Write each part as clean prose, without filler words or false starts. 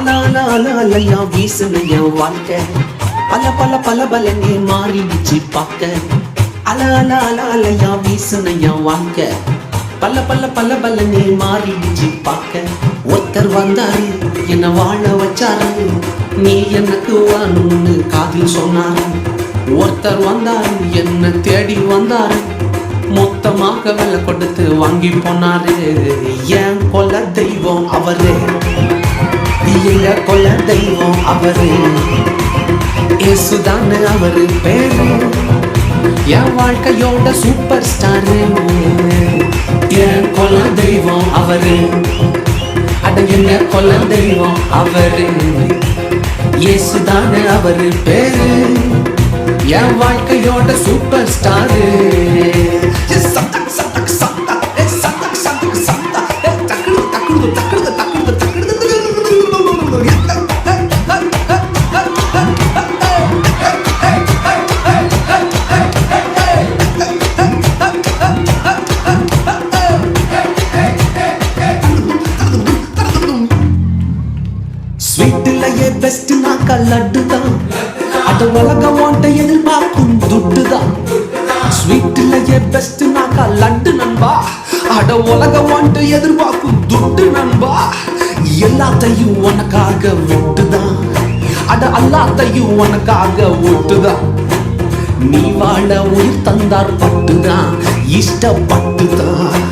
அலையா வீசுன என் வாழ்க்கை பல பல பல பலனே மாறிடுச்சு பார்க்க. அலையா வீசுன என் வாழ்க்கை பல பல பல பலனே மாறிடுச்சு பார்க்க. ஒருத்தர் வந்தாரு என்ன வாழ வச்சாரு, நீ எனக்கு வாணுன்னு காதில் சொன்னாரு. ஒருத்தர் வந்தாரு என்ன தேடி வந்தாரு, மொத்தமாக விலை கொடுத்து வாங்கி போனாரு. என் கொல்ல தெய்வம் அவரு, எங்க கொல்ல தெய்வம் அவரு, இயேசுதானே அவரு பேரு. என் வாழ்க்கையோட சூப்பர் ஸ்டாரு, என் கொல்ல தெய்வம் அவரு, அட எங்க கொல்ல தெய்வம் அவரு, இயேசுதானே அவரு பேரு. என் வாழ்க்கையோட சூப்பர் ஸ்டாரு. ஸ்வீட்டிலேயே பெஸ்ட் நாக்கா லட்டுதான், அட உலகம் ஓட்ட எதிர்பார்க்கும் துட்டுதான். ஸ்வீட்டிலேயே பெஸ்ட் நாக்கா லட்டு நண்பா, அட உலகம் ஓட்ட எதிர்பார்க்கும் துட்டு நண்பா. எல்லாத்தையும் உனக்காக விட்டுதான், அட எல்லாத்தையும் உனக்காக விட்டுதான். நீ வாழ உயிர் தந்தார் பட்டுதான், இஷ்டப்பட்டுதான்.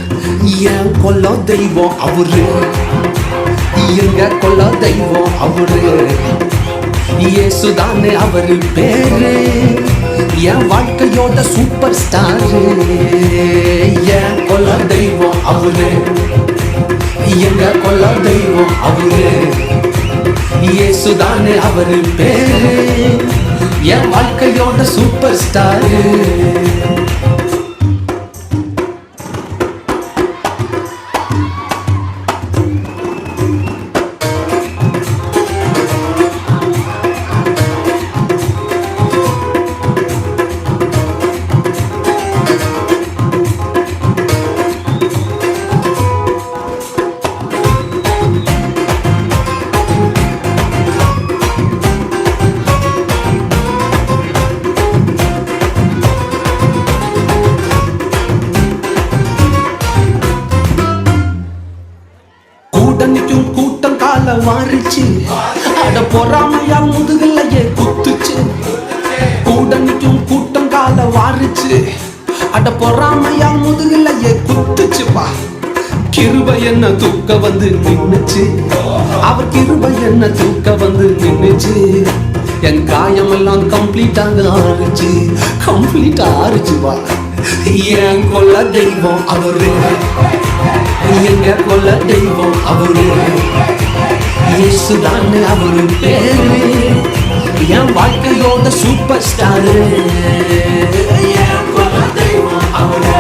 என் கொல்ல தெய்வம் அவரு, எங்க கொல்ல தெய்வம் அவரு, இயேசுதானே அவரு பேரு. என் வாழ்க்கையோட சூப்பர் ஸ்டாரு. என் கொல்ல தெய்வம் அவரு, எங்க கொல்ல தெய்வம் அவரு, இயேசுதானே அவரு பேரு. என் வாழ்க்கையோட சூப்பர் ஸ்டாரு. கூட்டணிக்கும் கூட்டம் கால வாரிச்சு, அட பொறாமையா முதுகலையே குத்துச்சு. கூட்டணிக்கும் கூட்டம் கால வாரிச்சு, அட பொறாமையா முதுகலையே குத்துச்சுப்பா. கிருபை என்ன தூக்க வந்து நின்னுச்சு, அவர் கிருபை என்ன தூக்க வந்து நின்னுச்சு. என் காயமெல்லாம் கம்ப்ளீட்டாக ஆறுச்சு, கம்ப்ளீட்டா ஆறுச்சுப்பா. என் கொல்ல தெய்வம் அவரு, எங்க கொல்ல தெய்வம் அவரு, இயேசுதானே அவரு பேரு. என் வாழ்க்கையோட சூப்பர் ஸ்டாரு. என் கொல்ல தெய்வம் அவரு.